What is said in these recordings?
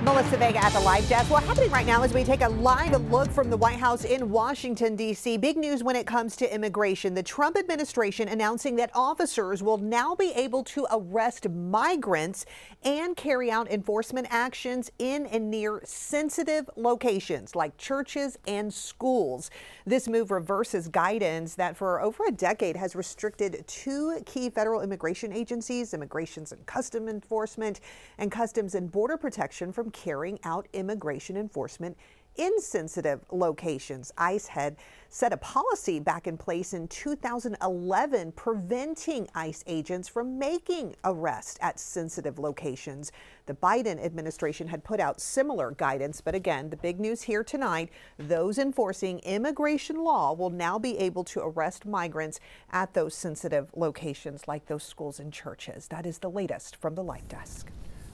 Melissa Vega at the live desk. What's happening right now as we take a live look from the White House in Washington, D.C. Big news when it comes to immigration. The Trump administration announcing that officers will now be able to arrest migrants and carry out enforcement actions in and near sensitive locations like churches and schools. This move reverses guidance that for over a decade has restricted two key federal immigration agencies, Immigration and Customs Enforcement and Customs and Border Protection, from carrying out immigration enforcement in sensitive locations. ICE had set a policy back in place in 2011 preventing ICE agents from making arrests at sensitive locations. The Biden administration had put out similar guidance, but again, the big news here tonight, those enforcing immigration law will now be able to arrest migrants at those sensitive locations like those schools and churches. That is the latest from the Live Desk.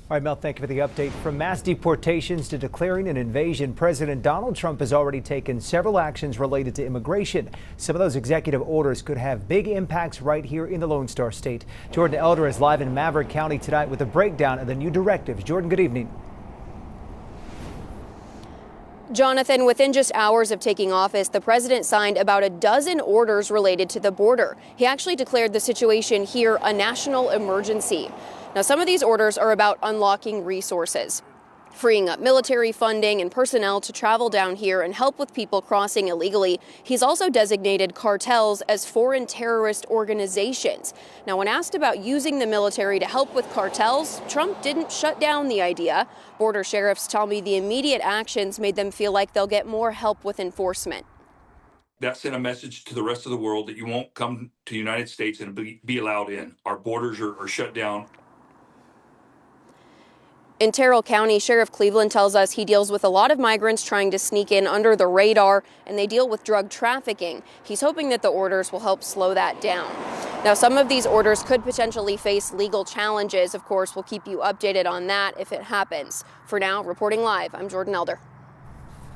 All right, Mel, thank you for the update. From mass deportations to declaring an invasion, President Donald Trump has already taken several actions related to immigration. Some of those executive orders could have big impacts right here in the Lone Star State. Jordan Elder is live in Maverick County tonight with a breakdown of the new directives. Jordan, good evening. Jonathan, within just hours of taking office, the president signed about a dozen orders related to the border. He actually declared the situation here a national emergency. Now, some of these orders are about unlocking resources, freeing up military funding and personnel to travel down here and help with people crossing illegally. He's also designated cartels as foreign terrorist organizations. Now, when asked about using the military to help with cartels, Trump didn't shut down the idea. Border sheriffs tell me the immediate actions made them feel like they'll get more help with enforcement. That sent a message to the rest of the world that you won't come to the United States and be allowed in. Our borders are shut down. In Terrell County, Sheriff Cleveland tells us he deals with a lot of migrants trying to sneak in under the radar, and they deal with drug trafficking. He's hoping that the orders will help slow that down. Now, some of these orders could potentially face legal challenges. Of course, we'll keep you updated on that if it happens. For now, reporting live, I'm Jordan Elder.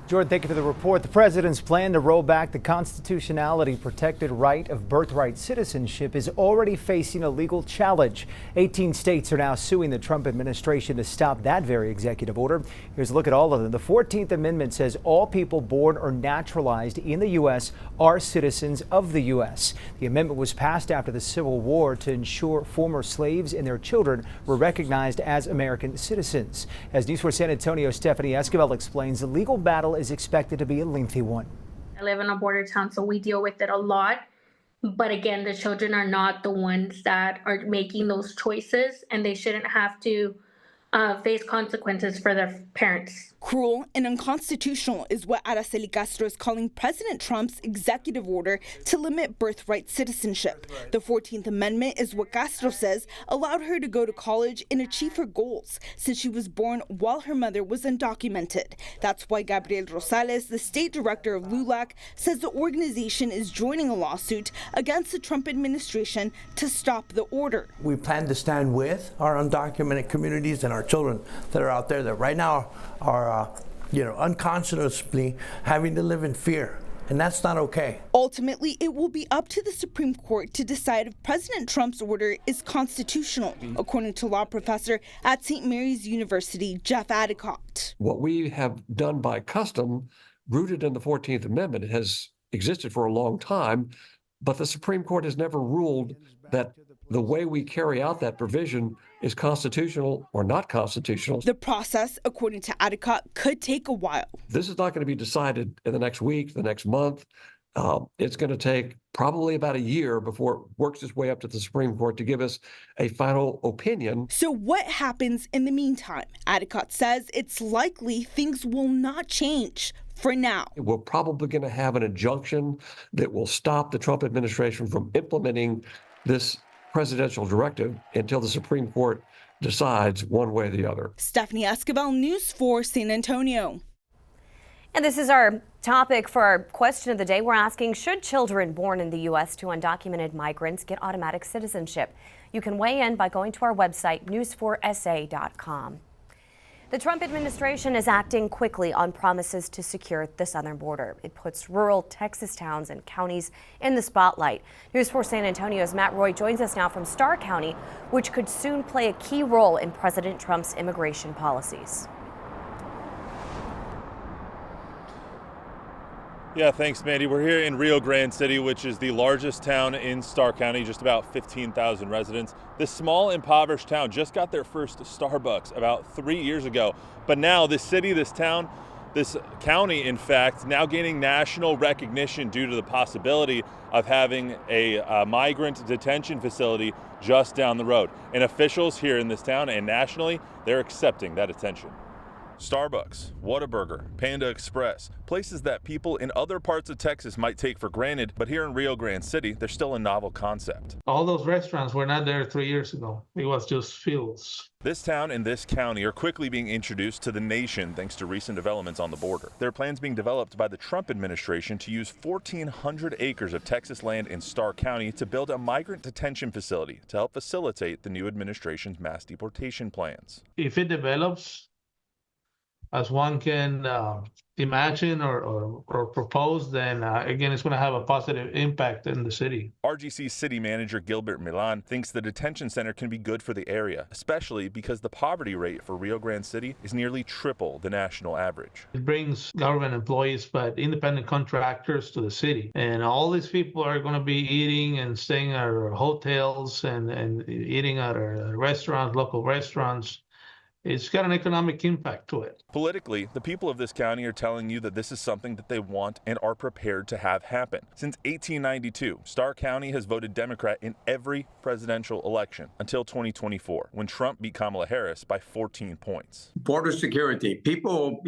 Jordan, thank you for the report. The president's plan to roll back the constitutionality protected right of birthright citizenship is already facing a legal challenge. 18 states are now suing the Trump administration to stop that very executive order. Here's a look at all of them. The 14th Amendment says all people born or naturalized in the U.S. are citizens of the U.S. The amendment was passed after the Civil War to ensure former slaves and their children were recognized as American citizens. As News 4 San Antonio's Stephanie Esquivel explains, the legal battle is expected to be a lengthy one. I live in a border town, so we deal with it a lot. But again, the children are not the ones that are making those choices, and they shouldn't have to face consequences for their parents. Cruel and unconstitutional is what Araceli Castro is calling President Trump's executive order to limit birthright citizenship. The 14th Amendment is what Castro says allowed her to go to college and achieve her goals since she was born while her mother was undocumented. That's why Gabriel Rosales, the state director of LULAC, says the organization is joining a lawsuit against the Trump administration to stop the order. We plan to stand with our undocumented communities and our children that are out there that right now are unconscionably having to live in fear. And that's not okay. Ultimately, it will be up to the Supreme Court to decide if President Trump's order is constitutional, according to law professor at St. Mary's University, Jeff Adicott. What we have done by custom, rooted in the 14th Amendment, has existed for a long time, but the Supreme Court has never ruled that the way we carry out that provision is constitutional or not constitutional. The process, according to Adicott, could take a while. This is not going to be decided in the next week, the next month. It's going to take probably about a year before it works its way up to the Supreme Court to give us a final opinion. So what happens in the meantime? Adicott says it's likely things will not change. For now, we're probably going to have an injunction that will stop the Trump administration from implementing this presidential directive until the Supreme Court decides one way or the other. Stephanie Esquivel, News 4 San Antonio. And this is our topic for our question of the day. We're asking, should children born in the U.S. to undocumented migrants get automatic citizenship? You can weigh in by going to our website, news4sa.com. The Trump administration is acting quickly on promises to secure the southern border. It puts rural Texas towns and counties in the spotlight. News 4 San Antonio's Matt Roy joins us now from Starr County, which could soon play a key role in President Trump's immigration policies. Yeah, thanks, Mandy. We're here in Rio Grande City, which is the largest town in Starr County, just about 15,000 residents. This small, impoverished town just got their first Starbucks about 3 years ago. But now this city, this town, this county, in fact, now gaining national recognition due to the possibility of having a migrant detention facility just down the road. And officials here in this town and nationally, they're accepting that attention. Starbucks, Whataburger, Panda Express, places that people in other parts of Texas might take for granted, but here in Rio Grande City, they're still a novel concept. All those restaurants were not there 3 years ago. It was just fields. This town and this county are quickly being introduced to the nation thanks to recent developments on the border. There are plans being developed by the Trump administration to use 1,400 acres of Texas land in Starr County to build a migrant detention facility to help facilitate the new administration's mass deportation plans. If it develops as one can imagine or propose, then again, it's going to have a positive impact in the city. RGC City Manager Gilbert Milan thinks the detention center can be good for the area, especially because the poverty rate for Rio Grande City is nearly triple the national average. It brings government employees, but independent contractors to the city. And all these people are going to be eating and staying at our hotels and eating at our restaurants, local restaurants. It's got an economic impact to it. Politically, the people of this county are telling you that this is something that they want and are prepared to have happen. Since 1892, Starr County has voted Democrat in every presidential election until 2024, when Trump beat Kamala Harris by 14 points. Border security. People,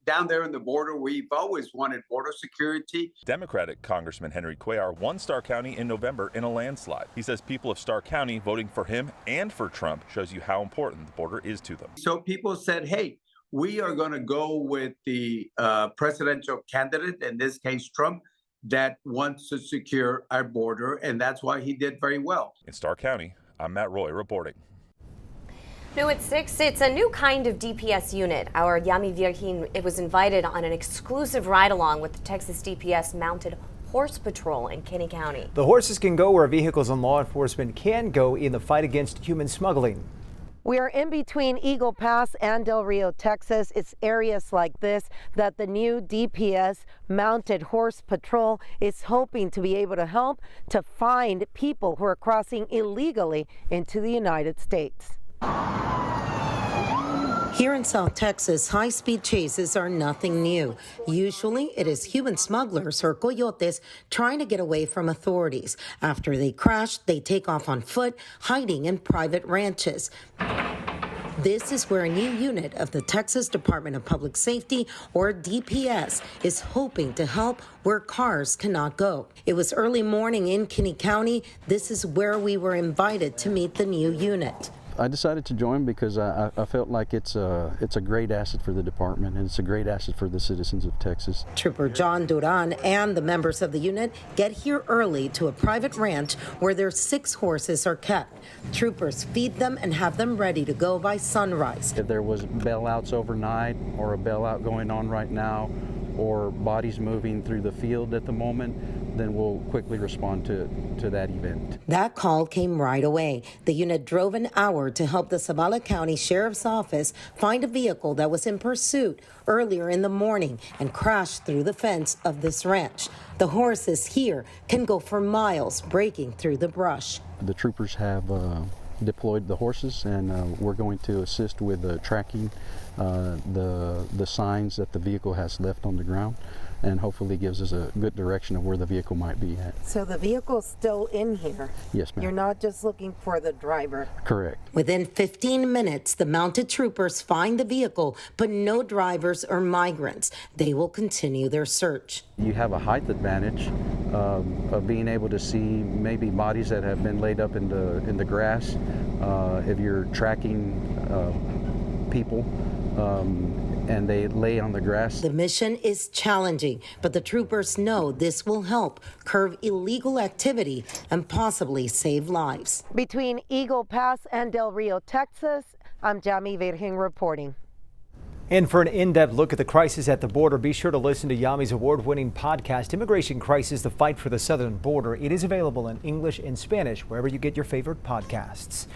down there in the border, we've always wanted border security. Democratic Congressman Henry Cuellar won Starr County in November in a landslide. He says people of Starr County voting for him and for Trump shows you how important the border is to them. So people said, hey, we are going to go with the presidential candidate, in this case Trump, that wants to secure our border, and that's why he did very well. In Starr County, I'm Matt Roy reporting. New at 6, it's a new kind of DPS unit. Our Yami Virgin, it was invited on an exclusive ride-along with the Texas DPS mounted horse patrol in Kinney County. The horses can go where vehicles and law enforcement can go in the fight against human smuggling. We are in between Eagle Pass and Del Rio, Texas. It's areas like this that the new DPS mounted horse patrol is hoping to be able to help to find people who are crossing illegally into the United States. Here in South Texas, high-speed chases are nothing new. Usually, it is human smugglers or coyotes trying to get away from authorities. After they crash, they take off on foot, hiding in private ranches. This is where a new unit of the Texas Department of Public Safety, or DPS, is hoping to help where cars cannot go. It was early morning in Kinney County. This is where we were invited to meet the new unit. I decided to join because I felt like it's a great asset for the department, and it's a great asset for the citizens of Texas. Trooper John Duran and the members of the unit get here early to a private ranch where their 6 horses are kept. Troopers feed them and have them ready to go by sunrise. If there was bailouts overnight or a bailout going on right now, or bodies moving through the field at the moment, then we'll quickly respond to that event. That call came right away. The unit drove an hour to help the Zavala County Sheriff's Office find a vehicle that was in pursuit earlier in the morning and crashed through the fence of this ranch. The horses here can go for miles, breaking through the brush. The troopers have deployed the horses, and we're going to assist with tracking the signs that the vehicle has left on the ground, and hopefully gives us a good direction of where the vehicle might be at. So the vehicle's still in here? Yes, ma'am. You're not just looking for the driver? Correct. Within 15 minutes, the mounted troopers find the vehicle, but no drivers or migrants. They will continue their search. You have a height advantage of being able to see maybe bodies that have been laid up in the grass. If you're tracking people and they lay on the grass. The mission is challenging, but the troopers know this will help curb illegal activity and possibly save lives. Between Eagle Pass and Del Rio, Texas, I'm Yami Virgin reporting. And for an in-depth look at the crisis at the border, be sure to listen to Yami's award-winning podcast, Immigration Crisis, The Fight for the Southern Border. It is available in English and Spanish, wherever you get your favorite podcasts.